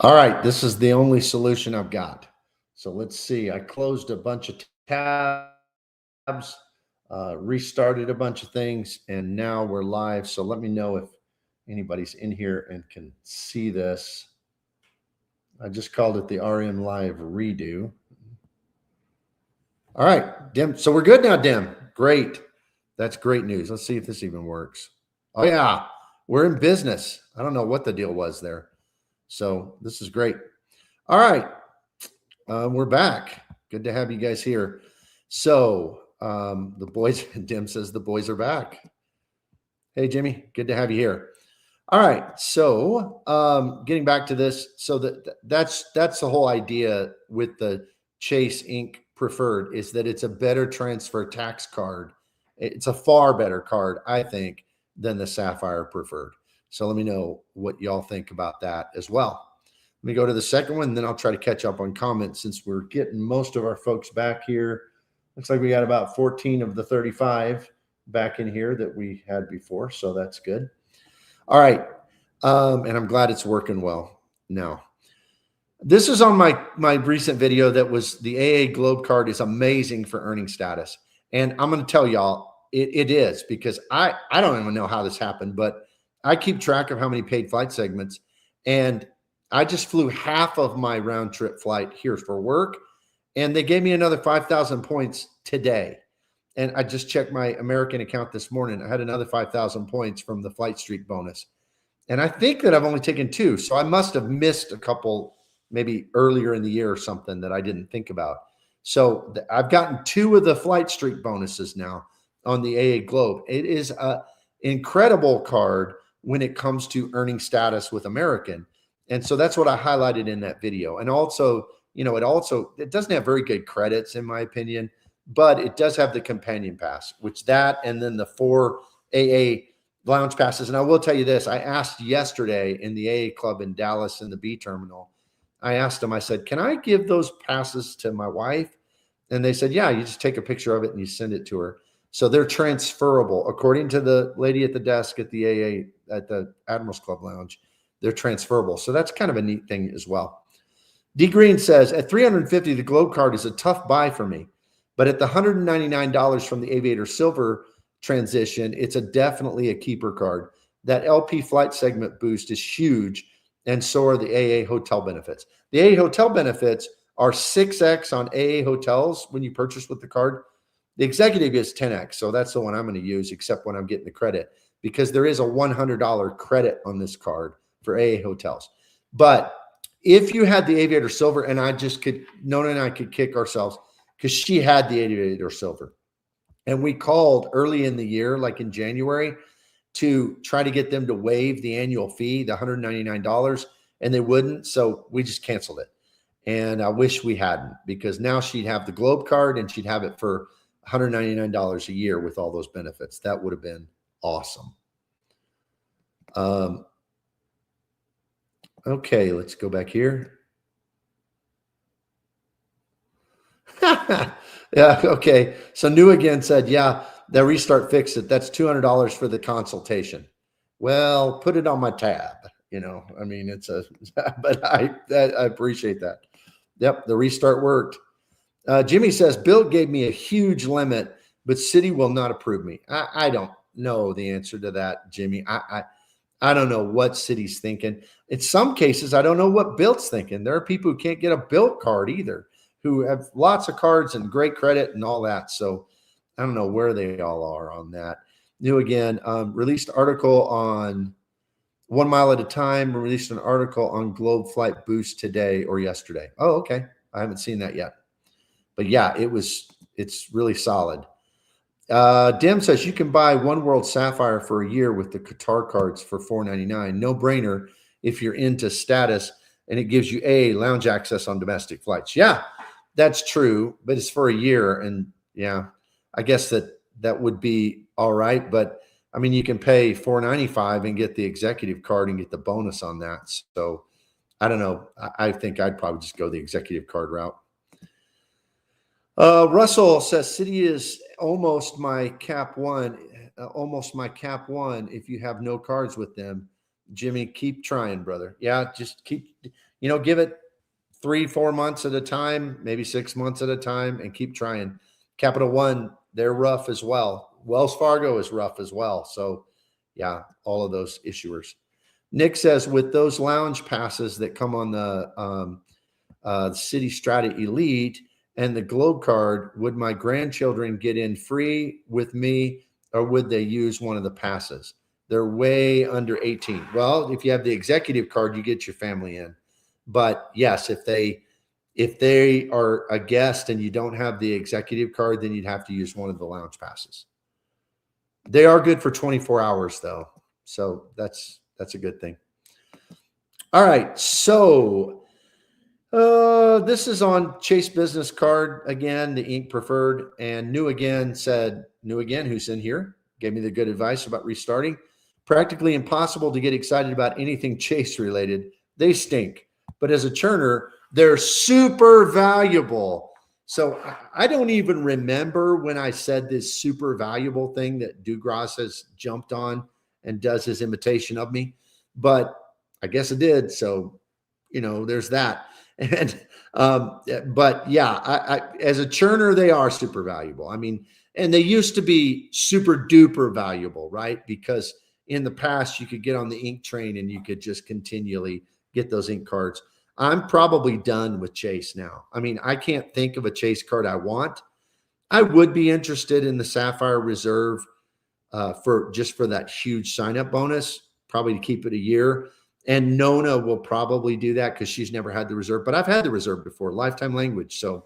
All right, this is the only solution I've got. So let's see. I closed a bunch of tabs, restarted a bunch of things, and now we're live. So let me know if anybody's in here and can see this. I just called it the RM Live redo. All right, Dim. So we're good now, Dim. Great. That's great news. Let's see if this even works. Oh, yeah. We're in business. I don't know what the deal was there. So this is great. All right. We're back. Good to have you guys here. So the boys, Dim says the boys are back. Hey, Jimmy, good to have you here. All right. So getting back to this, so that's the whole idea with the Chase Inc. Preferred is that it's a better transfer tax card. It's a far better card, I think, than the Sapphire Preferred. So let me know what y'all think about that as well. Let me go to the second one, and then I'll try to catch up on comments since we're getting most of our folks back here. Looks like we got about 14 of the 35 back in here that we had before, so that's good. All right, and I'm glad it's working well now. This is on my recent video that was the AA Globe card is amazing for earning status. And I'm going to tell y'all, it is because I don't even know how this happened, but I keep track of how many paid flight segments. And I just flew half of my round trip flight here for work. And they gave me another 5,000 points today. And I just checked my American account this morning. I had another 5,000 points from the flight streak bonus. And I think that I've only taken 2. So I must have missed a couple maybe earlier in the year or something that I didn't think about. So I've gotten 2 of the flight streak bonuses now on the AA Globe. It is an incredible card when it comes to earning status with American. And so that's what I highlighted in that video. And also, you know, it doesn't have very good credits in my opinion, but it does have the companion pass, which that, and then the 4 AA lounge passes. And I will tell you this, I asked yesterday in the AA club in Dallas in the B terminal, I asked them, I said, can I give those passes to my wife? And they said, yeah, you just take a picture of it and you send it to her. So they're transferable. According to the lady at the desk at the AA, at the Admirals Club Lounge, they're transferable. So that's kind of a neat thing as well. D Green says, at $350, the Globe card is a tough buy for me. But at the $199 from the Aviator Silver transition, it's definitely a keeper card. That LP flight segment boost is huge. And so are the AA hotel benefits. The AA hotel benefits are 6x on AA hotels when you purchase with the card. The executive is 10x. So that's the one I'm going to use, except when I'm getting the credit, because there is a $100 credit on this card for AA hotels. But if you had the Aviator Silver, and Nona and I could kick ourselves because she had the Aviator Silver. And we called early in the year, like in January, to try to get them to waive the annual fee, the $199, and they wouldn't. So we just canceled it. And I wish we hadn't, because now she'd have the Globe card and she'd have it for $199 a year with all those benefits. That would have been awesome. Okay, let's go back here. Yeah, okay. So New Again said, yeah, the restart fixed it. That's $200 for the consultation. Well, put it on my tab. You know, I mean, but I appreciate that. Yep, the restart worked. Jimmy says, Bilt gave me a huge limit, but City will not approve me. I don't know the answer to that, Jimmy. I don't know what City's thinking. In some cases, I don't know what Bilt's thinking. There are people who can't get a Bilt card either, who have lots of cards and great credit and all that. So I don't know where they all are on that. New Again, released article on 1 mile at a time, released an article on Globe Flight Boost today or yesterday. Oh, okay. I haven't seen that yet. But yeah, it's really solid. Dim says you can buy One World Sapphire for a year with the Qatar cards for $4.99. No brainer if you're into status, and it gives you lounge access on domestic flights. Yeah, that's true, but it's for a year. And yeah, I guess that would be all right. But I mean, you can pay $4.95 and get the executive card and get the bonus on that. So I don't know. I think I'd probably just go the executive card route. Russell says City is almost my cap one. If you have no cards with them. Jimmy, keep trying, brother. Yeah, just keep, give it 3-4 months at a time, maybe 6 months at a time, and keep trying. Capital One, they're rough as well. Wells Fargo is rough as well. So yeah, all of those issuers. Nick says, with those lounge passes that come on the City Strata Elite and the Globe card, would my grandchildren get in free with me, or would they use one of the passes? They're way under 18. Well, if you have the executive card, you get your family in. But yes, if they are a guest and you don't have the executive card, then you'd have to use one of the lounge passes. They are good for 24 hours though. So that's a good thing. All right. So this is on Chase Business Card again, the ink preferred, and New Again said, New Again, who's in here, gave me the good advice about restarting. Practically impossible to get excited about anything Chase related. They stink, but as a churner, they're super valuable. So I don't even remember when I said this super valuable thing that Dugras has jumped on and does his imitation of me, but I guess it did. So, there's that. And, but yeah, I as a churner, they are super valuable. I mean, and they used to be super duper valuable, right? Because in the past you could get on the ink train and you could just continually get those ink cards. I'm probably done with Chase now. I mean, I can't think of a Chase card I want. I would be interested in the Sapphire Reserve for that huge sign-up bonus, probably to keep it a year. And Nona will probably do that because she's never had the reserve, but I've had the reserve before, lifetime language. So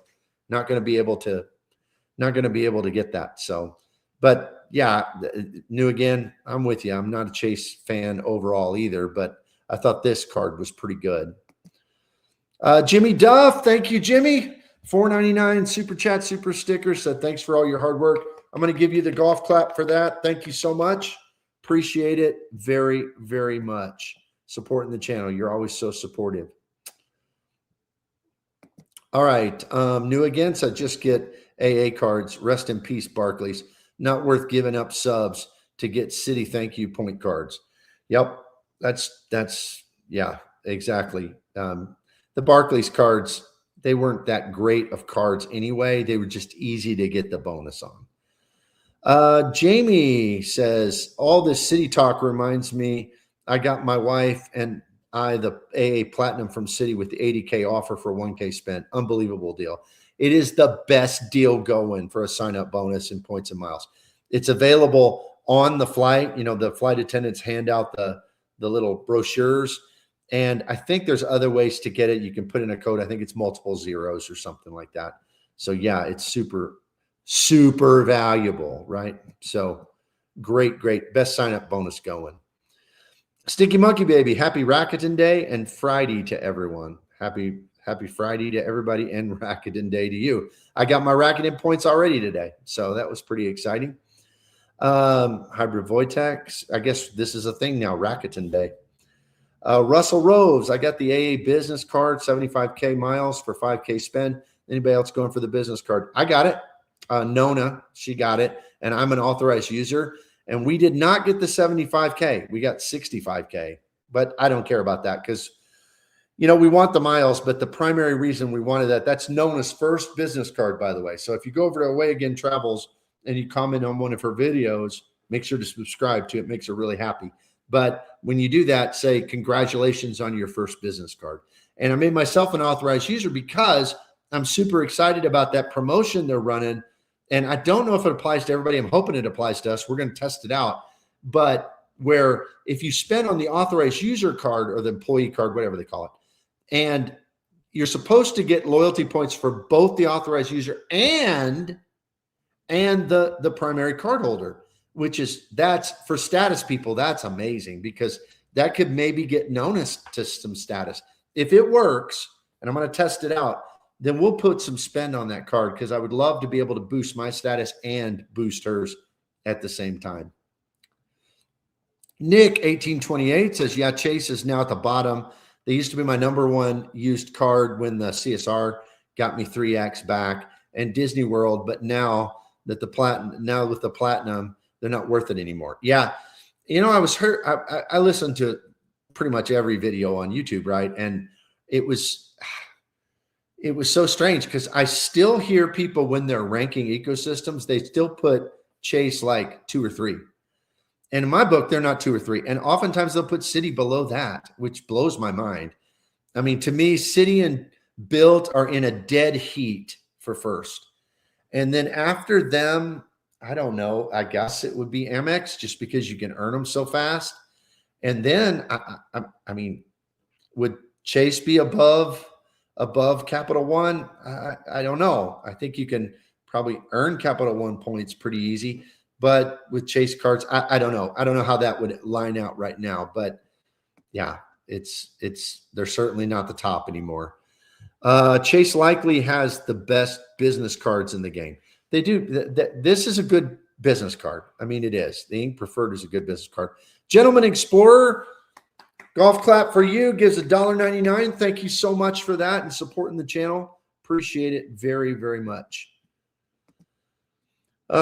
not going to be able to get that. So, but yeah, New Again, I'm with you. I'm not a Chase fan overall either, but I thought this card was pretty good. Jimmy Duff, thank you, Jimmy. $4.99 super chat, super sticker. Said thanks for all your hard work. I'm going to give you the golf clap for that. Thank you so much. Appreciate it very, very much. Supporting the channel. You're always so supportive. All right. New Again said just get AA cards. Rest in peace, Barclays. Not worth giving up subs to get City thank you point cards. Yep. That's yeah, exactly. The Barclays cards, they weren't that great of cards anyway. They were just easy to get the bonus on. Jamie says, all this City talk reminds me, I got my wife and I the AA Platinum from City with the 80K offer for 1K spent. Unbelievable deal. It is the best deal going for a sign-up bonus in points and miles. It's available on the flight. The flight attendants hand out the little brochures. And I think there's other ways to get it. You can put in a code. I think it's multiple zeros or something like that. So yeah, it's super, super valuable, right? So great. Best sign-up bonus going. Sticky Monkey Baby, happy Rakuten Day and Friday to everyone. Happy Friday to everybody and Rakuten Day to you. I got my Rakuten points already today, so that was pretty exciting. Hybrid Voitex, I guess this is a thing now, Rakuten Day. Russell Rose, I got the AA business card, 75K miles for 5K spend. Anybody else going for the business card? I got it. Nona, she got it, and I'm an authorized user. And we did not get the 75K. We got 65K, but I don't care about that because, we want the miles, but the primary reason we wanted that's Nona's first business card, by the way. So if you go over to Away Again Travels and you comment on one of her videos, make sure to subscribe to it. Makes her really happy. But when you do that, say congratulations on your first business card. And I made myself an authorized user because I'm super excited about that promotion they're running. And I don't know if it applies to everybody. I'm hoping it applies to us. We're going to test it out. But where if you spend on the authorized user card or the employee card, whatever they call it, and you're supposed to get loyalty points for both the authorized user and the primary card holder, that's for status people. That's amazing because that could maybe get Nona to some status. If it works, and I'm going to test it out, then we'll put some spend on that card because I would love to be able to boost my status and boost hers at the same time. Nick 1828 says, yeah, Chase is now at the bottom. They used to be my number one used card when the CSR got me 3X back and Disney World, but now with the platinum, they're not worth it anymore. Yeah. I was hurt. I listened to pretty much every video on YouTube, right? And it was so strange because I still hear people when they're ranking ecosystems, they still put Chase like 2 or 3. And in my book, they're not 2 or 3. And oftentimes they'll put Citi below that, which blows my mind. I mean, to me, Citi and Bilt are in a dead heat for first. And then after them, I don't know, I guess it would be Amex just because you can earn them so fast. And then, I mean, would Chase be above Capital One? I don't know. I think you can probably earn Capital One points pretty easy, but with Chase cards, I don't know. I don't know how that would line out right now, but yeah, they're certainly not the top anymore. Chase likely has the best business cards in the game. They do. This is a good business card. I mean, it is. The Ink Preferred is a good business card. Gentleman Explorer, golf clap for you, gives $1.99. Thank you so much for that and supporting the channel. Appreciate it very, very much.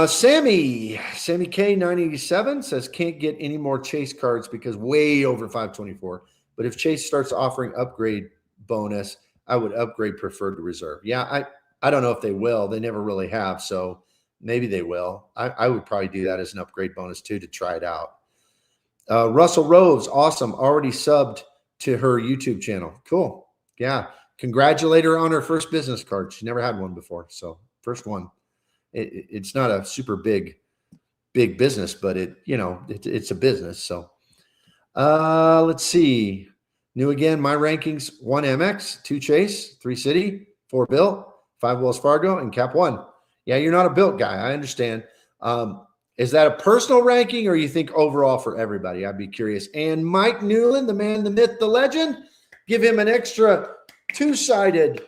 Sammy K987 says, can't get any more Chase cards because way over 524. But if Chase starts offering upgrade bonus, I would upgrade Preferred to Reserve. Yeah, I don't know if they will. They never really have, so maybe they will. I would probably do that as an upgrade bonus too to try it out. Russell Rose, awesome. Already subbed to her YouTube channel. Cool. Yeah. Congratulate her on her first business card. She never had one before, so first one. It's not a super big business, but it's a business. So let's see. New again, my rankings: 1 Amex, 2 Chase, 3 Citi, 4 Bilt, 5 Wells Fargo, and Cap One. Yeah, you're not a Bilt guy. I understand. Is that a personal ranking or you think overall for everybody? I'd be curious. And Mike Newland, the man, the myth, the legend, give him an extra 2-sided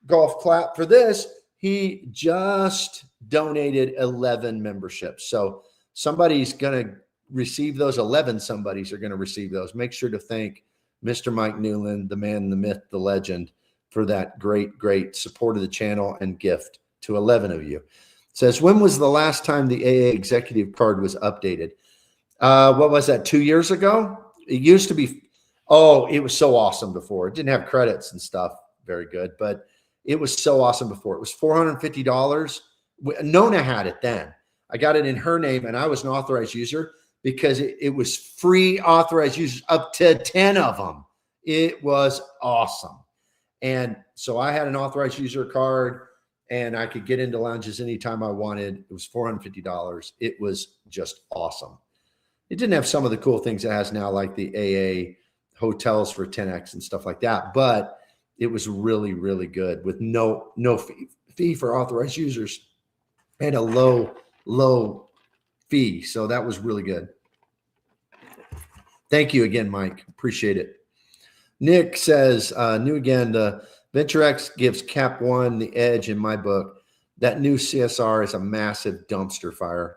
golf clap for this. He just donated 11 memberships. So somebody's going to receive those. 11 somebodies are going to receive those. Make sure to thank Mr. Mike Newland, the man, the myth, the legend, for that great support of the channel and gift to 11 of you. It says, when was the last time the AA executive card was updated? What was that, 2 years ago? It used to be, it was so awesome before. It didn't have credits and stuff. Very good. But it was so awesome before. It was $450. Nona had it then. I got it in her name, and I was an authorized user because it was free authorized users, up to 10 of them. It was awesome. And so I had an authorized user card, and I could get into lounges anytime I wanted. It was $450. It was just awesome. It didn't have some of the cool things it has now, like the AA hotels for 10X and stuff like that, but it was really, really good with no fee for authorized users and a low fee. So that was really good. Thank you again, Mike. Appreciate it. Nick says, new again, the VentureX gives Cap One the edge in my book. That new CSR is a massive dumpster fire.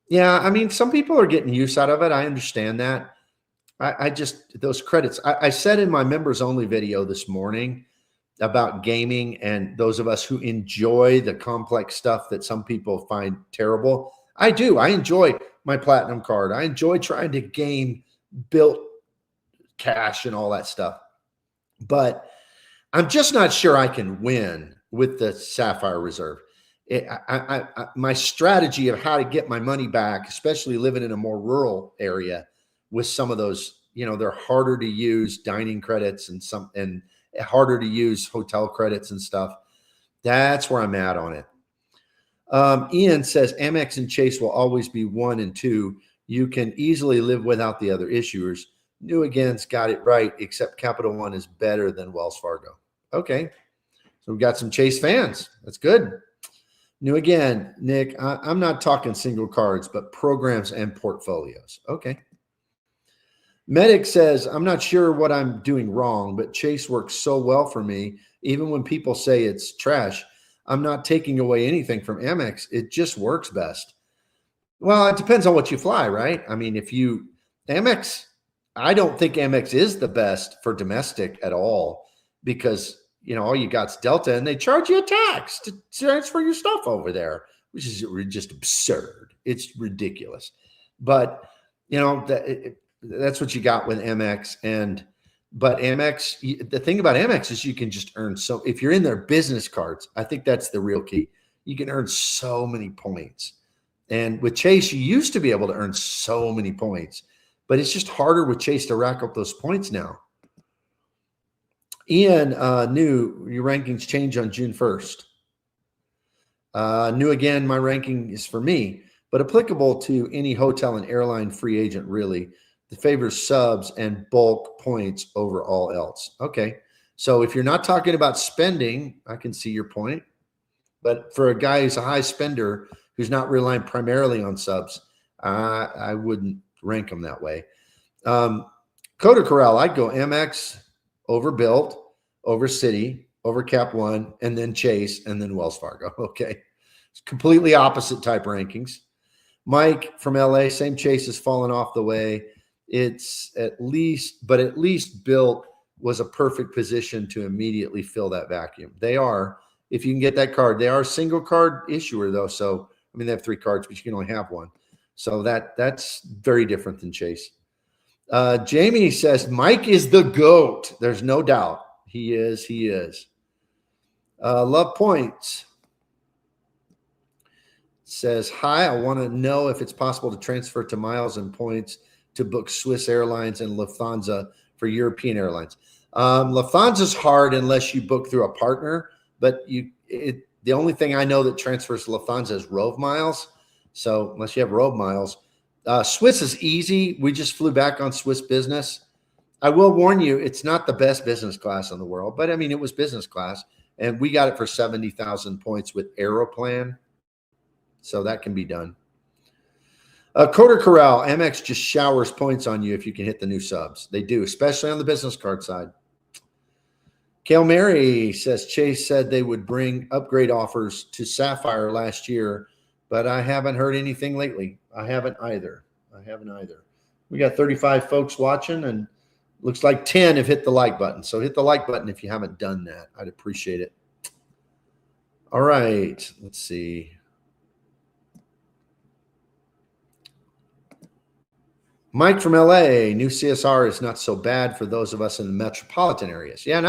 Yeah, I mean, some people are getting use out of it. I understand that. I just, those credits, I said in my members only video this morning about gaming and those of us who enjoy the complex stuff that some people find terrible. I do. I enjoy my platinum card. I enjoy trying to game Bilt cash and all that stuff. But I'm just not sure I can win with the Sapphire Reserve. My strategy of how to get my money back, especially living in a more rural area with some of those, they're harder to use dining credits and harder to use hotel credits and stuff. That's where I'm at on it. Ian says Amex and Chase will always be 1 and 2. You can easily live without the other issuers. New Again's got it right, except Capital One is better than Wells Fargo. Okay. So we've got some Chase fans. That's good. New Again, Nick, I'm not talking single cards, but programs and portfolios. Okay. Medic says, I'm not sure what I'm doing wrong, but Chase works so well for me. Even when people say it's trash, I'm not taking away anything from Amex. It just works best. Well, it depends on what you fly, right? I mean, Amex, I don't think Amex is the best for domestic at all because, all you got is Delta and they charge you a tax to transfer your stuff over there, which is just absurd. It's ridiculous. But, that's what you got with Amex. And But Amex, the thing about Amex is you can just earn so, if you're in their business cards, I think that's the real key. You can earn so many points. And with Chase, you used to be able to earn so many points, but it's just harder with Chase to rack up those points now. Ian, new, your rankings change on June 1st. New again, my ranking is for me, but applicable to any hotel and airline free agent, really. That favors subs and bulk points over all else. Okay. So if you're not talking about spending, I can see your point. But for a guy who's a high spender, who's not relying primarily on subs, I wouldn't rank him that way. Coda Corral, I'd go Amex over Bilt, over Citi, over Cap One, and then Chase, and then Wells Fargo. Okay. It's completely opposite type rankings. Mike from LA, same Chase has fallen off the way. It's at least Bilt was a perfect position to immediately fill that vacuum. They are, if you can get that card, they are a single card issuer though. So, I mean, they have 3 cards, but you can only have one. So that's very different than Chase. Jamie says, Mike is the GOAT. There's no doubt. He is. Love Points says, hi, I want to know if it's possible to transfer to miles and points to book Swiss Airlines and Lufthansa for European airlines. Lufthansa's hard unless you book through a partner, but the only thing I know that transfers to Lufthansa is Rove miles. So unless you have Rove miles, Swiss is easy. We just flew back on Swiss business. I will warn you, it's not the best business class in the world, but I mean, it was business class, and we got it for 70,000 points with Aeroplan. So that can be done. Coda Corral, Amex just showers points on you if you can hit the new subs. They do, especially on the business card side. Kale Mary says, Chase said they would bring upgrade offers to Sapphire last year, but I haven't heard anything lately. I haven't either. We got 35 folks watching, and looks like 10 have hit the like button. So hit the like button if you haven't done that. I'd appreciate it. All right, let's see. Mike from LA, new CSR is not so bad for those of us in the metropolitan areas. Yeah, and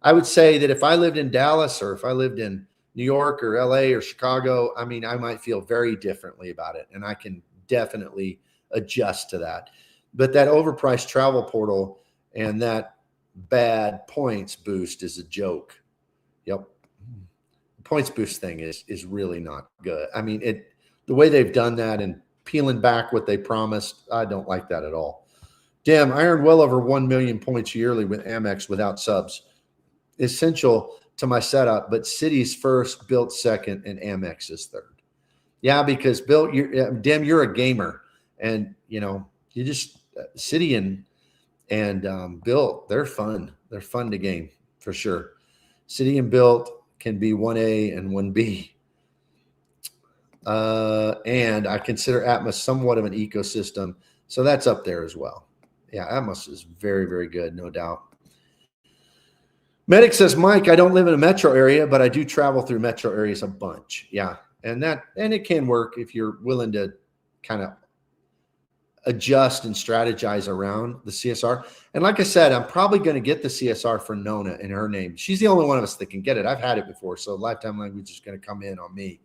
I would say that if I lived in Dallas or if I lived in New York or LA or Chicago, I mean, I might feel very differently about it, and I can definitely adjust to that. But that overpriced travel portal and that bad points boost is a joke. Yep. The points boost thing is really not good. I mean, the way they've done that and peeling back what they promised, I don't like that at all. Damn, I earned well over 1 million points yearly with Amex without subs. Essential to my setup, but Citi's first, Bilt second, and Amex is third. Yeah, because Bilt, you're a gamer, and you just Citi and Bilt, they're fun. They're fun to game for sure. Citi and Bilt can be 1A and 1B. And I consider Atmos somewhat of an ecosystem, so that's up there as well. Yeah, Atmos is very, very good, no doubt. Medic says, Mike, I don't live in a metro area, but I do travel through metro areas a bunch. Yeah, and it can work if you're willing to kind of adjust and strategize around the CSR. And like I said, I'm probably going to get the CSR for Nona in her name. She's the only one of us that can get it. I've had it before, so lifetime language is going to come in on me.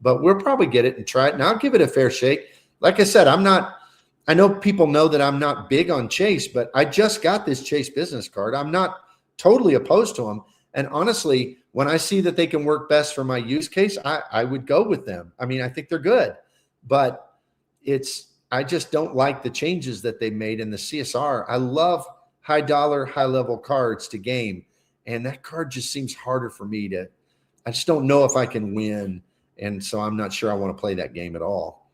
But we'll probably get it and try it, and I'll give it a fair shake. Like I said, I know people know that I'm not big on Chase, but I just got this Chase business card. I'm not totally opposed to them. And honestly, when I see that they can work best for my use case, I would go with them. I mean, I think they're good, but I just don't like the changes that they made in the CSR. I love high dollar, high level cards to game, and that card just seems harder for me I just don't know if I can win. And so I'm not sure I want to play that game at all.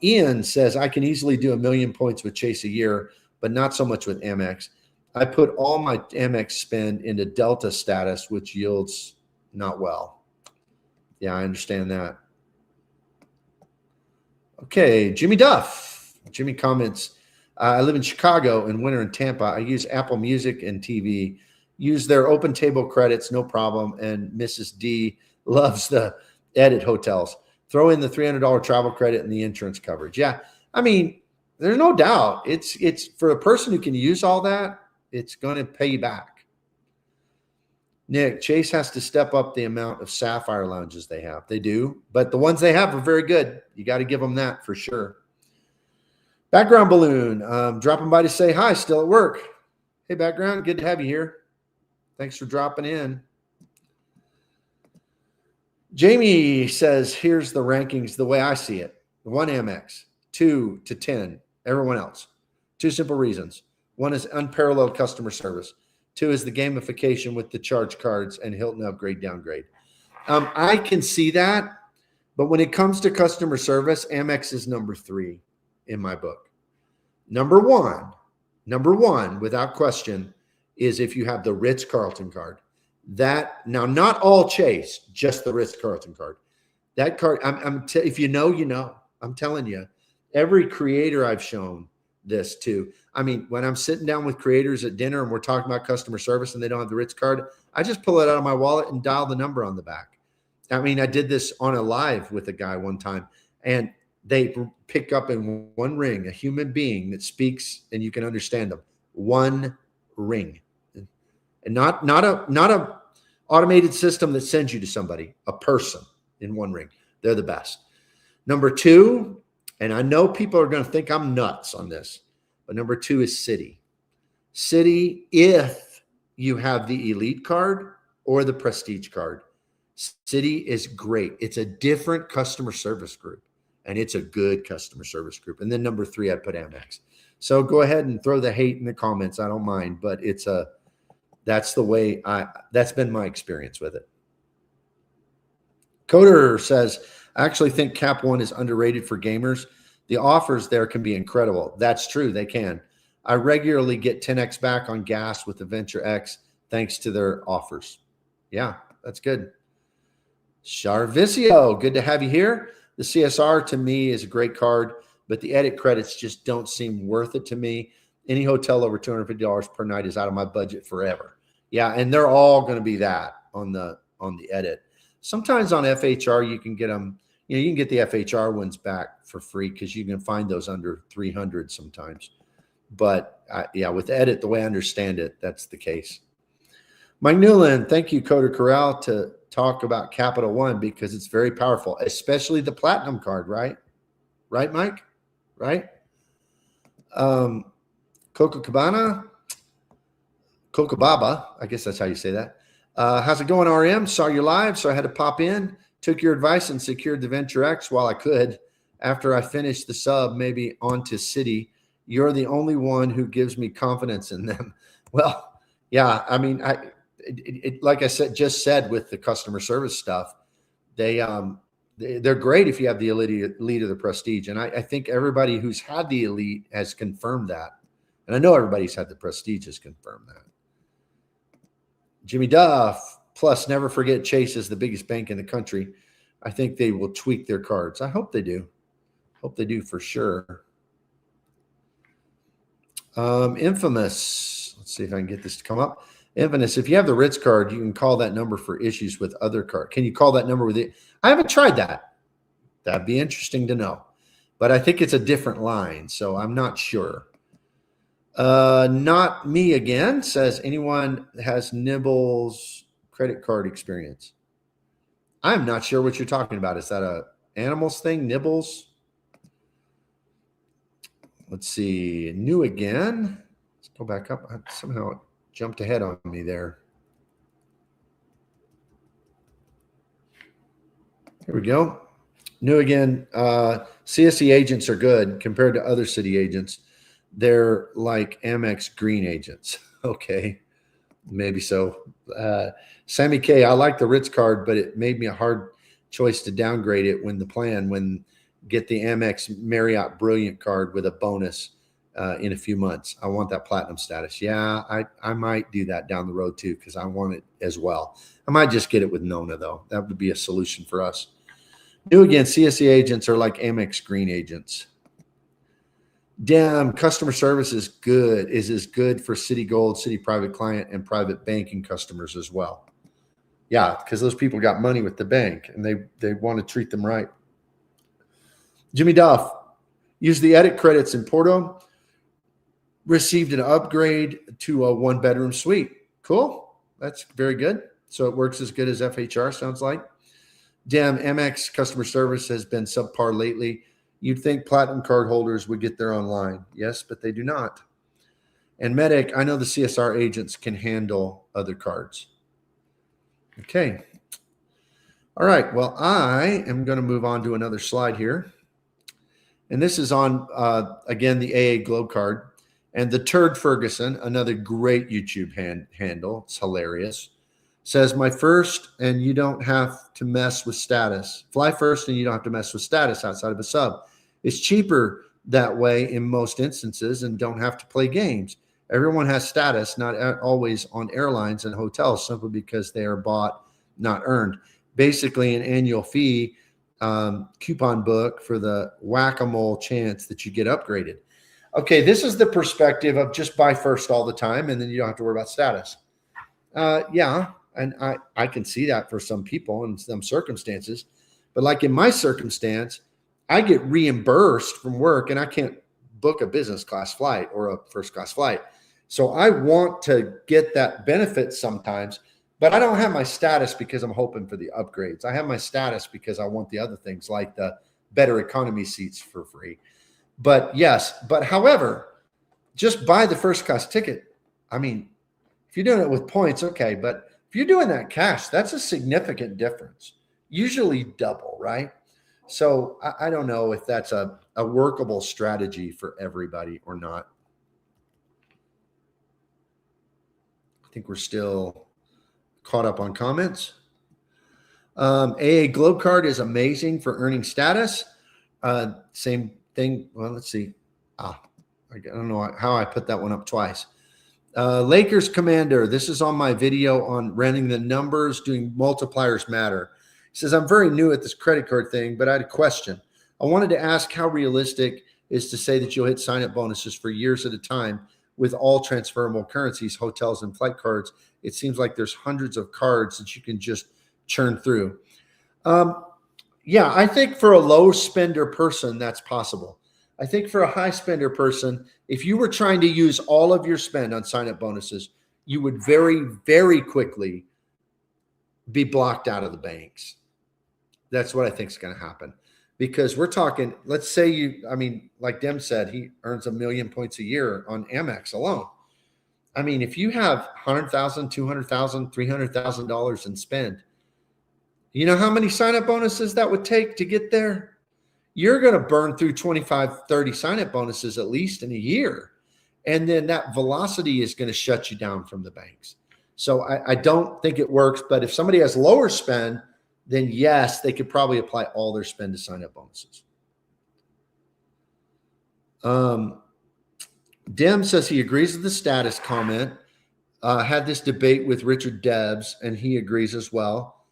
Ian says, I can easily do 1 million points with Chase a year, but not so much with Amex. I put all my Amex spend into Delta status, which yields not well. Yeah, I understand that. Okay, Jimmy Duff. Jimmy comments, I live in Chicago in winter in Tampa. I use Apple Music and TV. Use their open table credits, no problem. And Mrs. D loves the edit hotels. Throw in the $300 travel credit and the insurance coverage. Yeah, I mean, There's no doubt. It's for a person who can use all that, it's going to pay you back. Nick, Chase has to step up the amount of Sapphire lounges they have. They do, but the ones they have are very good. You got to give them that for sure. Background Balloon, dropping by to say hi, still at work. Hey, Background, good to have you here. Thanks for dropping in. Jamie says, here's the rankings the way I see it. 1 Amex, 2 to 10, everyone else. 2 simple reasons. 1 is unparalleled customer service. 2 is the gamification with the charge cards and Hilton upgrade, downgrade. I can see that, but when it comes to customer service, Amex is number 3 in my book. Number one, without question, is if you have the Ritz-Carlton card. That now, not all Chase, just the Ritz-Carlton card. That card, if you know, you know. I'm telling you, every creator I've shown this to. I mean, when I'm sitting down with creators at dinner and we're talking about customer service and they don't have the Ritz card, I just pull it out of my wallet and dial the number on the back. I mean, I did this on a live with a guy one time, and they pick up in one ring a human being that speaks and you can understand them. One ring, and not a automated system that sends you to somebody. A person in one ring. They're the best. Number 2, and I know people are going to think I'm nuts on this, but number 2 is Citi. Citi, if you have the Elite card or the Prestige card, Citi is great. It's a different customer service group, and it's a good customer service group. And then number 3, I'd put Amex. So go ahead and throw the hate in the comments. I don't mind, but that's the way that's been my experience with it. Coder says, I actually think Cap One is underrated for gamers. The offers there can be incredible. That's true. They can. I regularly get 10x back on gas with the Venture X thanks to their offers. Yeah, that's good. Charvicio, good to have you here. The CSR to me is a great card, but the edit credits just don't seem worth it to me. Any hotel over $250 per night is out of my budget forever. Yeah, and they're all going to be that on the edit. Sometimes on FHR you can get them. You can get the FHR ones back for free because you can find those under 300 sometimes. But yeah, with edit, the way I understand it, that's the case. Mike Newland, thank you, Coder Corral, to talk about Capital One because it's very powerful, especially the Platinum card, right? Right, Mike? Right? Cocababa, I guess that's how you say that. How's it going, RM? Saw you live, so I had to pop in. Took your advice and secured the Venture X while I could. After I finished the sub, maybe onto Citi. You're the only one who gives me confidence in them. Well, yeah, I mean, like I just said with the customer service stuff, they're great if you have the elite or the Prestige. And I think everybody who's had the Elite has confirmed that. And I know everybody's had the Prestige has confirmed that. Jimmy Duff, plus never forget Chase is the biggest bank in the country. I think they will tweak their cards. I hope they do. Hope they do for sure. Infamous. Let's see if I can get this to come up. Infamous. If you have the Ritz card, you can call that number for issues with other cards. Can you call that number with it? I haven't tried that. That'd be interesting to know. But I think it's a different line, so I'm not sure. Not me again, says anyone has Nibbles credit card experience. I'm not sure what you're talking about. Is that a animals thing? Nibbles? Let's see. New again. Let's go back up. Somehow it jumped ahead on me there. Here we go. New again. CSE agents are good compared to other Citi agents. They're like Amex green agents. Okay, maybe so. Sammy K, I like the Ritz card, but it made me a hard choice to downgrade it when get the Amex Marriott Brilliant card with a bonus in a few months. I want that platinum status. Yeah, I might do that down the road too because I want it as well. I might just get it with Nona though. That would be a solution for us. New again, CSE agents are like Amex green agents. Damn, customer service is as good for Citi Gold, Citi Private Client, and private banking customers as well. Yeah, because those people got money with the bank and they want to treat them right. Jimmy Duff, Use the edit credits in Porto. Received an upgrade to a 1-bedroom suite. Cool. That's very good. So it works as good as FHR, sounds like. Damn, Amex customer service has been subpar lately. You'd think platinum card holders would get their own line. Yes, but they do not. And Medic, I know the CSR agents can handle other cards. Okay. All right. Well, I am going to move on to another slide here. And this is on, again, the AA Globe card. And the Turd Ferguson, another great YouTube handle. It's hilarious. Says, my first, and you don't have to mess with status. Fly first, and you don't have to mess with status outside of a sub. It's cheaper that way in most instances and don't have to play games. Everyone has status, not always on airlines and hotels, simply because they are bought, not earned. Basically, an annual fee coupon book for the whack-a-mole chance that you get upgraded. Okay, this is the perspective of just buy first all the time, and then you don't have to worry about status. Yeah, and I can see that for some people in some circumstances. But like in my circumstance, I get reimbursed from work, and I can't book a business class flight or a first class flight. So I want to get that benefit sometimes, but I don't have my status because I'm hoping for the upgrades. I have my status because I want the other things like the better economy seats for free. But yes, but however, just buy the first class ticket. I mean, if you're doing it with points, okay. But if you're doing that cash, that's a significant difference, usually double, right? So I don't know if that's a workable strategy for everybody or not. I think we're still caught up on comments. AA Globe card is amazing for earning status. Same thing. Well, let's see. I don't know how I put that one up twice. Lakers Commander. This is on my video on running the numbers, doing multipliers matter. He says, I'm very new at this credit card thing, but I had a question. I wanted to ask how realistic is to say that you'll hit sign-up bonuses for years at a time with all transferable currencies, hotels, and flight cards. It seems like there's hundreds of cards that you can just churn through. Yeah, I think for a low spender person, that's possible. I think for a high spender person, if you were trying to use all of your spend on sign-up bonuses, you would very, very quickly be blocked out of the banks. That's what I think is going to happen. Because we're talking, let's say like Dem said, he earns 1 million points a year on Amex alone. I mean, if you have $100,000, $200,000, $300,000 in spend, you know how many sign-up bonuses that would take to get there? You're going to burn through 25, 30 sign-up bonuses at least in a year. And then that velocity is going to shut you down from the banks. So I don't think it works. But if somebody has lower spend, then yes, they could probably apply all their spend to sign-up bonuses. Dem says he agrees with the status comment. Had this debate with Richard Debs, and he agrees as well.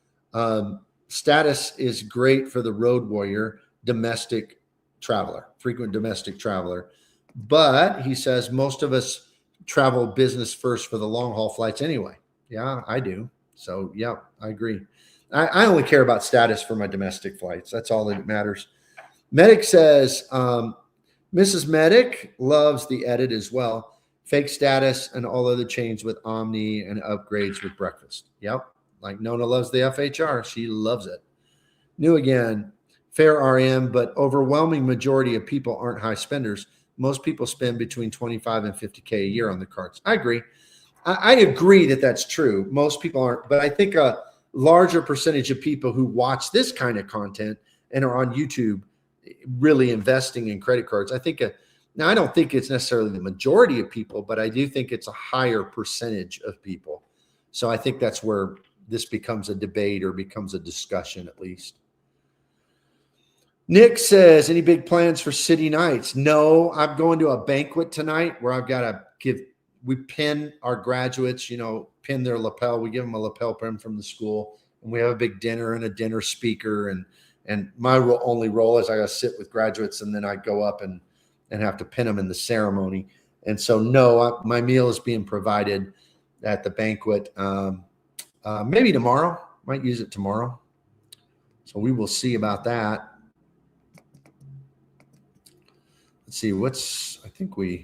Status is great for the road warrior, domestic traveler, frequent domestic traveler. But he says most of us travel business first for the long haul flights anyway. Yeah, I do. So yeah, I agree. I only care about status for my domestic flights. That's all that matters. Medic says, Mrs. Medic loves the edit as well. Fake status and all other chains with Omni and upgrades with breakfast. Yep. Like Nona loves the FHR. She loves it. New again, fair RM, but overwhelming majority of people aren't high spenders. Most people spend between 25 and 50K a year on the cards. I agree. I agree that that's true. Most people aren't, but I think a larger percentage of people who watch this kind of content and are on YouTube really investing in credit cards. I think now I don't think it's necessarily the majority of people, but I do think it's a higher percentage of people. So I think that's where this becomes a debate or becomes a discussion at least. Nick says, any big plans for city nights? No, I'm going to a banquet tonight where I've got to we pin our graduates, pin their lapel. We give them a lapel pin from the school, and we have a big dinner and a dinner speaker. And my only role is I got to sit with graduates, and then I go up and have to pin them in the ceremony. And so, no, my meal is being provided at the banquet. Maybe tomorrow. Might use it tomorrow. So we will see about that. let's see, I think well,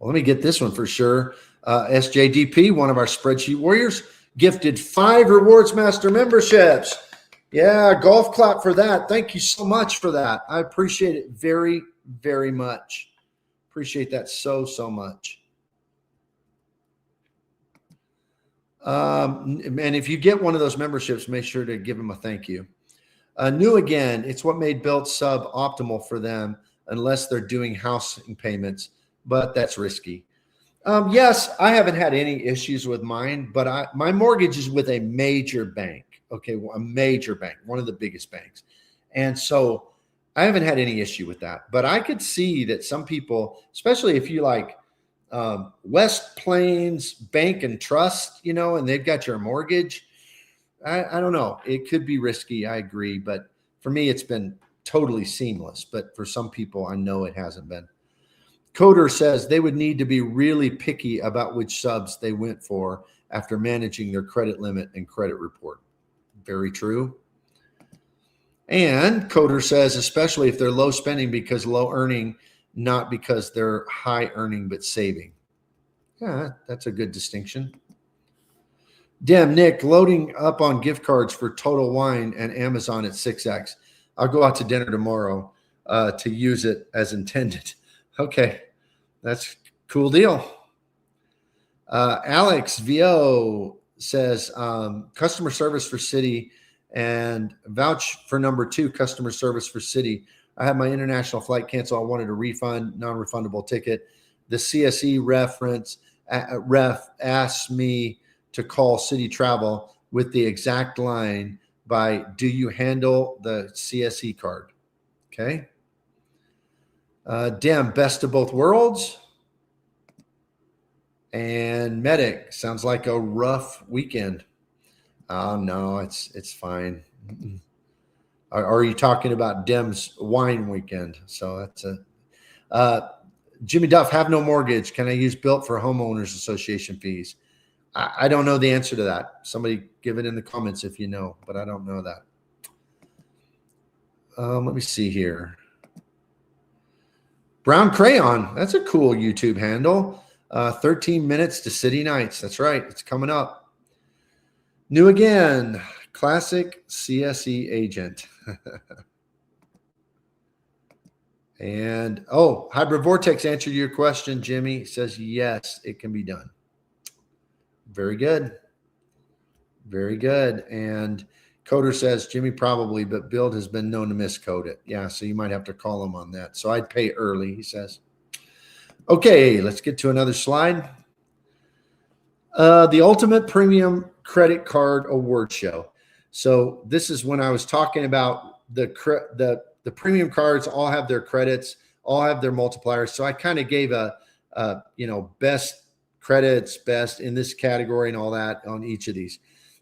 let me get this one for sure. SJDP, one of our spreadsheet warriors, gifted 5 Rewards Master memberships. Yeah, golf clap for that. Thank you so much for that. I appreciate it very, very much. Appreciate that so much. And if you get one of those memberships, make sure to give them a thank you. New again, it's what made Bilt suboptimal for them unless they're doing housing payments, but that's risky. Yes, I haven't had any issues with mine, but my mortgage is with a major bank. Okay, a major bank, one of the biggest banks. And so I haven't had any issue with that. But I could see that some people, especially if you like West Plains Bank and Trust, and they've got your mortgage, I don't know. It could be risky. I agree. But for me, it's been totally seamless. But for some people, I know it hasn't been. Coder says they would need to be really picky about which subs they went for after managing their credit limit and credit report. Very true. And Coder says, especially if they're low spending because low earning, not because they're high earning but saving. Yeah, that's a good distinction. Damn, Nick, loading up on gift cards for Total Wine and Amazon at 6X. I'll go out to dinner tomorrow to use it as intended. Okay, that's a cool deal. Alex VO says customer service for Citi and vouch for number 2 customer service for Citi. I had my international flight canceled. I wanted a refund, non-refundable ticket. The CSE ref asked me to call Citi Travel with the exact line by, do you handle the CSE card? Okay. Damn, best of both worlds. And Medic, sounds like a rough weekend. Oh, no, it's fine. Are you talking about Dem's wine weekend? So that's Jimmy Duff, have no mortgage. Can I use Bilt for homeowners association fees? I don't know the answer to that. Somebody give it in the comments if you know, but I don't know that. Let me see here. Brown Crayon, that's a cool YouTube handle. 13 minutes to City Nights. That's right. It's coming up. New again. Classic CSE agent. And, Hybrid Vortex answered your question, Jimmy. He says, yes, it can be done. Very good. Very good. And Coder says, Jimmy, probably, but Bilt has been known to miscode it. Yeah, so you might have to call him on that. So I'd pay early, he says. Okay, let's get to another slide. The Ultimate Premium Credit Card Award Show. So this is when I was talking about the premium cards all have their credits, all have their multipliers. So I kind of gave a best credits, best in this category and all that on each of these.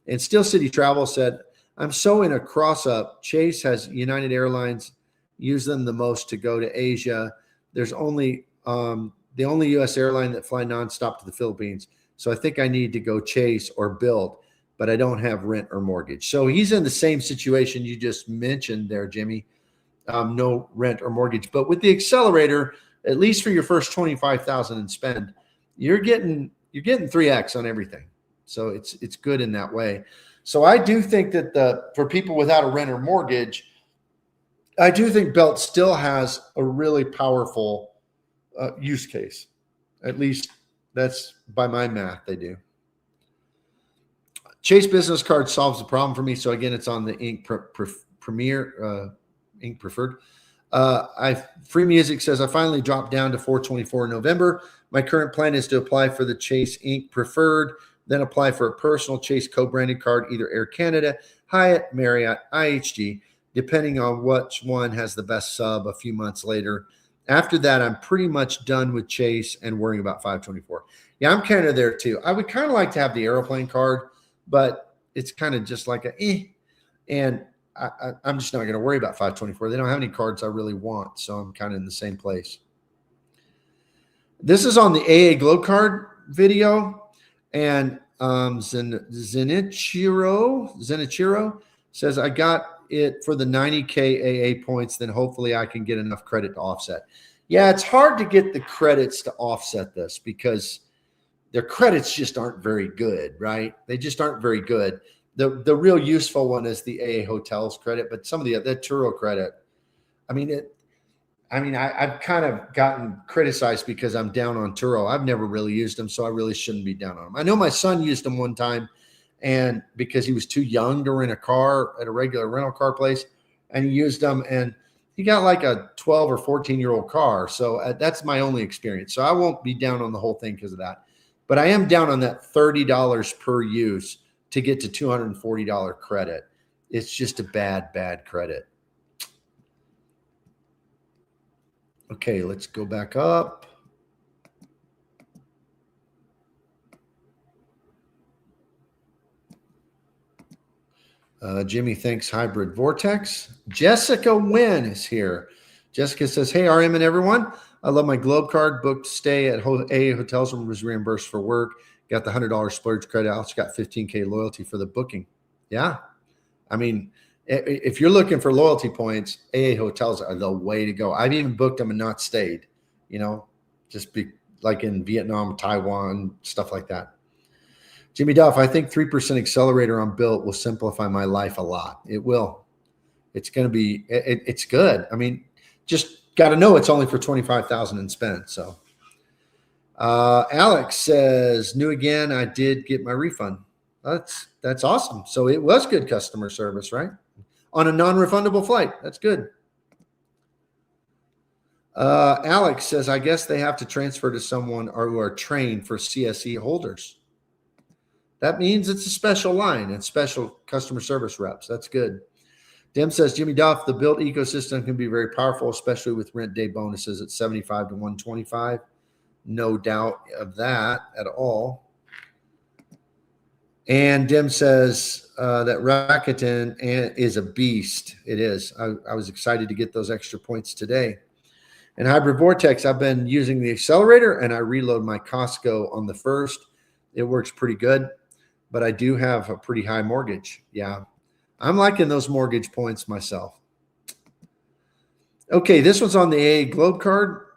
And Steel City Travel said, I'm so in a cross-up. Chase has United Airlines use them the most to go to Asia. There's only the only U.S. airline that fly nonstop to the Philippines. So I think I need to go Chase or Bilt, but I don't have rent or mortgage. So he's in the same situation you just mentioned there, Jimmy. No rent or mortgage. But with the accelerator, at least for your first $25,000 in spend, you're getting 3x on everything. So it's good in that way. So I do think that for people without a rent or mortgage, I do think Bilt still has a really powerful use case. At least that's by my math, they do. Chase Business Card solves the problem for me. So again, it's on the Ink Premier Ink Preferred. Free Music says, I finally dropped down to 424 in November. My current plan is to apply for the Chase Ink Preferred, then apply for a personal Chase co-branded card, either Air Canada, Hyatt, Marriott, IHG, depending on which one has the best sub a few months later. After that, I'm pretty much done with Chase and worrying about 524. Yeah, I'm kind of there too. I would kind of like to have the airplane card, but it's kind of just like and I'm just not going to worry about 524. They don't have any cards I really want, so I'm kind of in the same place. This is on the AA Glow Card video, and Zenichiro says, I got it for the 90K AA points, then hopefully I can get enough credit to offset. Yeah, it's hard to get the credits to offset this because their credits just aren't very good, right? They just aren't very good. The real useful one is the AA hotels credit, but some of the Turo credit, I've kind of gotten criticized because I'm down on Turo. I've never really used them, so I really shouldn't be down on them. I know my son used them one time, and because he was too young to rent a car at a regular rental car place, and he used them, and he got like a 12 or 14-year-old car. So that's my only experience. So I won't be down on the whole thing because of that. But I am down on that $30 per use to get to $240 credit. It's just a bad credit. Okay, let's go back up. Jimmy thinks hybrid vortex. Jessica Wynn is here. Jessica says, hey, RM and everyone. I love my Globe card. Booked stay at AA hotels and was reimbursed for work. Got the $100 splurge credit. I also got 15K loyalty for the booking. Yeah. I mean, if you're looking for loyalty points, AA hotels are the way to go. I've even booked them and not stayed, just be like in Vietnam, Taiwan, stuff like that. Jimmy Duff, I think 3% accelerator on Bilt will simplify my life a lot. It will. It's going to be, it's good. I mean, just got to know it's only for 25,000 and spend. So Alex says, new again. I did get my refund. That's awesome. So it was good customer service, right? On a non-refundable flight. That's good. Alex says, I guess they have to transfer to someone or who are trained for CSE holders. That means it's a special line and special customer service reps. That's good. Dim says, Jimmy Duff, the Bilt ecosystem can be very powerful, especially with rent day bonuses at 75 to 125. No doubt of that at all. And Dim says that Rakuten is a beast. It is. I was excited to get those extra points today. And Hybrid Vortex, I've been using the accelerator, and I reload my Costco on the first. It works pretty good, but I do have a pretty high mortgage. Yeah, I'm liking those mortgage points myself. Okay, this one's on the AA Globe card.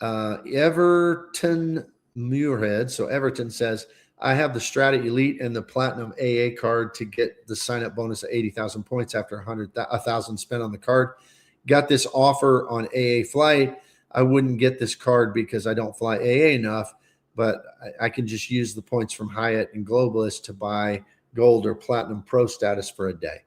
Everton Muirhead. So Everton says, I have the Strata Elite and the Platinum AA card to get the sign-up bonus of 80,000 points after 1,000 spent on the card. Got this offer on AA Flight. I wouldn't get this card because I don't fly AA enough, but I can just use the points from Hyatt and Globalist to buy Gold or Platinum Pro status for a day.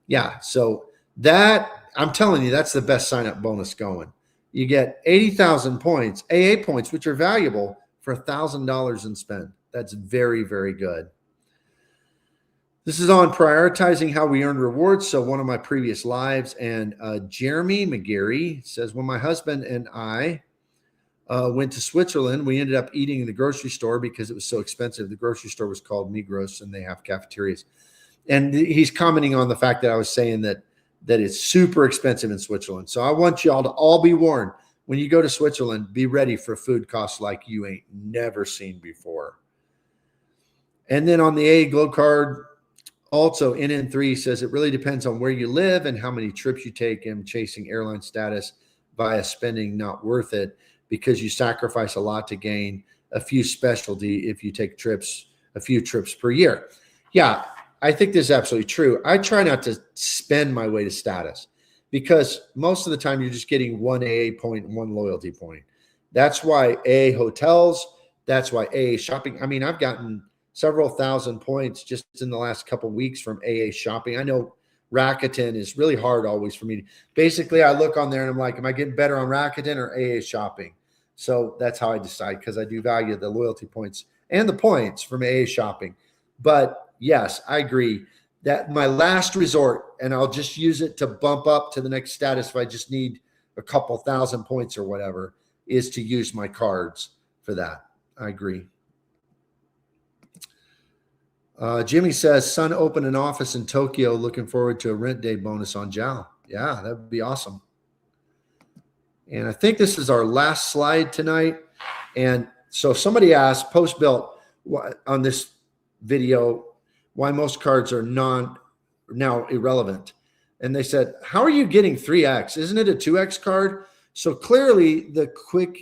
Yeah, so that, I'm telling you, that's the best sign-up bonus going. You get 80,000 points, AA points, which are valuable for $1,000 in spend. That's very, very good. This is on prioritizing how we earn rewards. So one of my previous lives, and Jeremy McGarry says, when my husband and I went to Switzerland, we ended up eating in the grocery store because it was so expensive. The grocery store was called Migros, and they have cafeterias. And he's commenting on the fact that I was saying that it's super expensive in Switzerland. So I want y'all to all be warned. When you go to Switzerland, be ready for food costs like you ain't never seen before. And then on the A Globe card, also NN3 says it really depends on where you live and how many trips you take, and chasing airline status via spending not worth it because you sacrifice a lot to gain a few specialty if you take a few trips per year. Yeah, I think this is absolutely true. I try not to spend my way to status because most of the time you're just getting one AA point and one loyalty point. That's why AA hotels, that's why AA shopping. I mean, I've gotten several thousand points just in the last couple of weeks from AA shopping. I know Rakuten is really hard always for me. Basically, I look on there and I'm like, am I getting better on Rakuten or AA shopping? So that's how I decide, because I do value the loyalty points and the points from AA shopping. But yes, I agree that my last resort, and I'll just use it to bump up to the next status if I just need a couple thousand points or whatever, is to use my cards for that. I agree. Jimmy says, son opened an office in Tokyo. Looking forward to a rent day bonus on JAL. Yeah, that would be awesome. And I think this is our last slide tonight. And so somebody asked post-Bilt on this video why most cards are now irrelevant. And they said, how are you getting 3X? Isn't it a 2X card? So clearly the quick,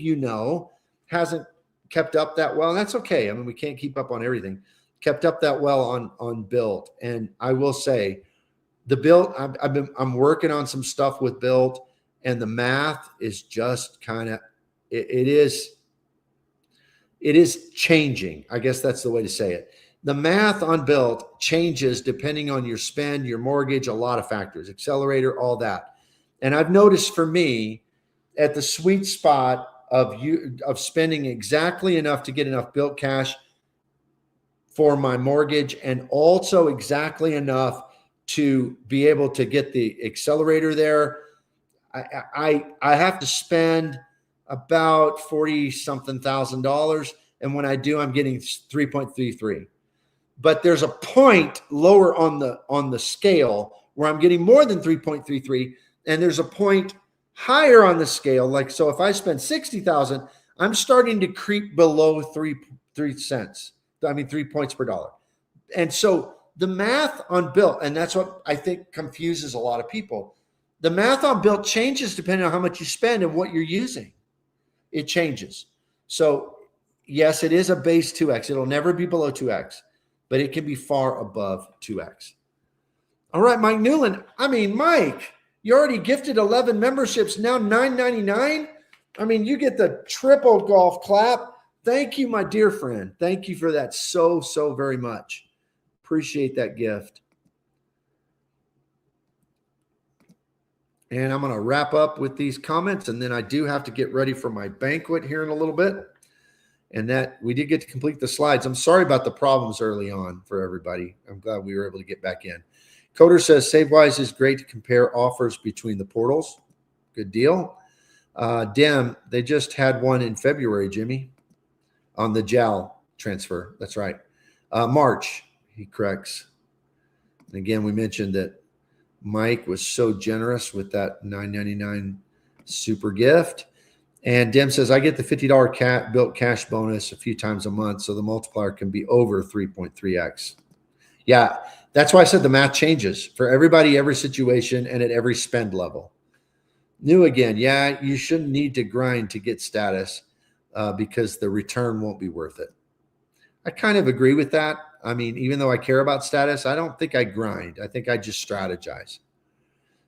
hasn't kept up that well. And that's okay. I mean, we can't keep up on everything. Kept up that well on Bilt. And I will say the Bilt, I'm working on some stuff with Bilt, and the math is just kind of, it is changing. I guess that's the way to say it. The math on Bilt changes depending on your spend, your mortgage, a lot of factors, accelerator, all that. And I've noticed for me, at the sweet spot of spending exactly enough to get enough Bilt cash for my mortgage, and also exactly enough to be able to get the accelerator there, I have to spend about 40 something thousand dollars. And when I do, I'm getting 3.33. But there's a point lower on the scale where I'm getting more than 3.33. And there's a point higher on the scale. Like, so if I spend 60,000, I'm starting to creep below 3 cents. I mean, 3 points per dollar. And so the math on Bilt, and that's what I think confuses a lot of people. The math on Bilt changes depending on how much you spend and what you're using. It changes. So yes, it is a base 2X. It'll never be below 2X, but it can be far above 2X. All right, Mike Newland. I mean, Mike, you already gifted 11 memberships, now $9.99. I mean, you get the triple golf clap. Thank you, my dear friend. Thank you for that so very much. Appreciate that gift. And I'm going to wrap up with these comments, and then I do have to get ready for my banquet here in a little bit. And that we did get to complete the slides. I'm sorry about the problems early on for everybody. I'm glad we were able to get back in. Coder says, SaveWise is great to compare offers between the portals. Good deal. Dem, they just had one in February, Jimmy, on the JAL transfer. That's right. March, he corrects. And again, we mentioned that Mike was so generous with that $9.99 super gift. And Dem says, I get the $50 Bilt cash bonus a few times a month, so the multiplier can be over 3.3x. Yeah, that's why I said the math changes for everybody, every situation, and at every spend level. New again, yeah, you shouldn't need to grind to get status because the return won't be worth it. I kind of agree with that. I mean, even though I care about status, I don't think I grind. I think I just strategize.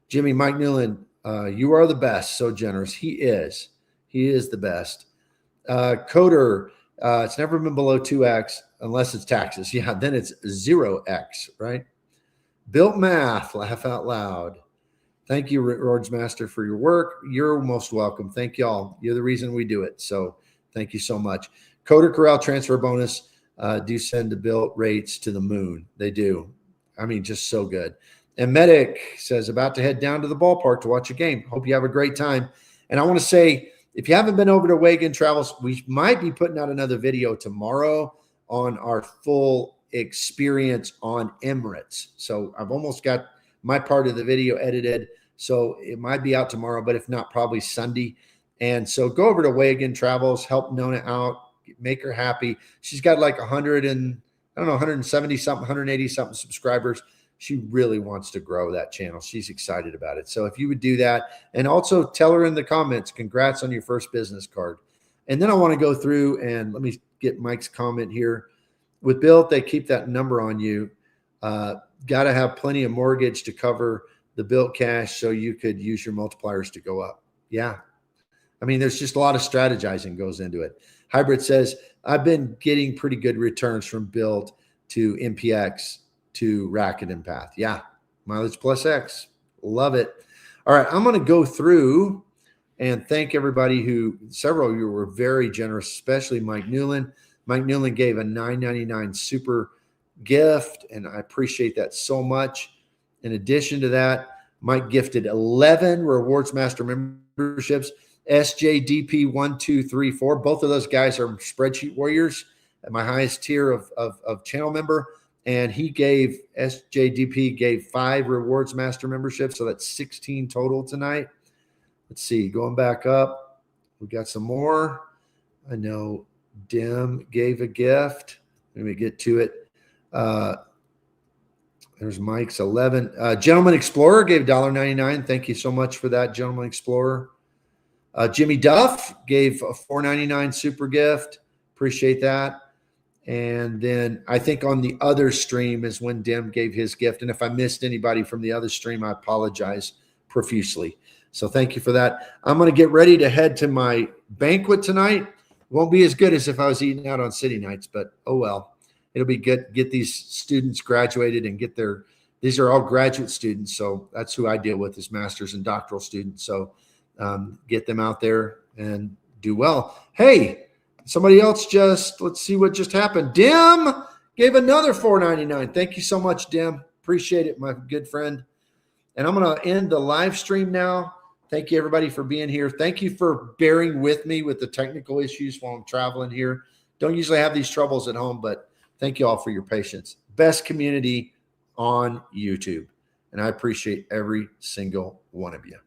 Jimmy, Mike Newland, you are the best. So generous. He is. He is the best. Coder, it's never been below 2x unless it's taxes. Yeah, then it's 0x, right? Bilt math, laugh out loud. Thank you, Roads Master, for your work. You're most welcome. Thank y'all. You're the reason we do it. So thank you so much. Coder Corral transfer bonus. Do send the Bilt rates to the moon. They do. I mean, just so good. And Medic says, about to head down to the ballpark to watch a game. Hope you have a great time. And I want to say, if you haven't been over to Wagon Travels, we might be putting out another video tomorrow on our full experience on Emirates. So I've almost got my part of the video edited. So it might be out tomorrow, but if not, probably Sunday. And so go over to Wagon Travels, help Nona out, make her happy. She's got like 170 something, 180 something subscribers. She really wants to grow that channel. She's excited about it. So if you would do that, and also tell her in the comments, congrats on your first business card. And then I want to go through and let me get Mike's comment here. With Bilt, they keep that number on you. Got to have plenty of mortgage to cover the Bilt cash so you could use your multipliers to go up. Yeah. I mean, there's just a lot of strategizing goes into it. Hybrid says, I've been getting pretty good returns from Bilt to MPX to Racket and Path. Yeah. Mileage plus X. Love it. All right. I'm going to go through and thank everybody who, several of you were very generous, especially Mike Newland. Mike Newland gave a $9.99 super gift, and I appreciate that so much. In addition to that, Mike gifted 11 Rewards Master memberships. SJDP 1, 2, 3, 4. Both of those guys are spreadsheet warriors at my highest tier of channel member. And he gave, SJDP gave 5 Rewards Master memberships. So that's 16 total tonight. Let's see, going back up, we got some more. I know Dim gave a gift. Let me get to it. There's Mike's 11. Gentleman Explorer gave $1.99. Thank you so much for that, Gentleman Explorer. Jimmy Duff gave a $4.99 super gift. Appreciate that. And then I think on the other stream is when Dim gave his gift. And if I missed anybody from the other stream, I apologize profusely. So thank you for that. I'm going to get ready to head to my banquet tonight. Won't be as good as if I was eating out on city nights, but oh well. It'll be good. Get these students graduated and get their, these are all graduate students. So that's who I deal with, is master's and doctoral students. So get them out there and do well. Hey, somebody else just, let's see what just happened. Dim gave another $4.99. Thank you so much, Dim. Appreciate it, my good friend. And I'm going to end the live stream now. Thank you, everybody, for being here. Thank you for bearing with me with the technical issues while I'm traveling here. Don't usually have these troubles at home, but thank you all for your patience. Best community on YouTube. And I appreciate every single one of you.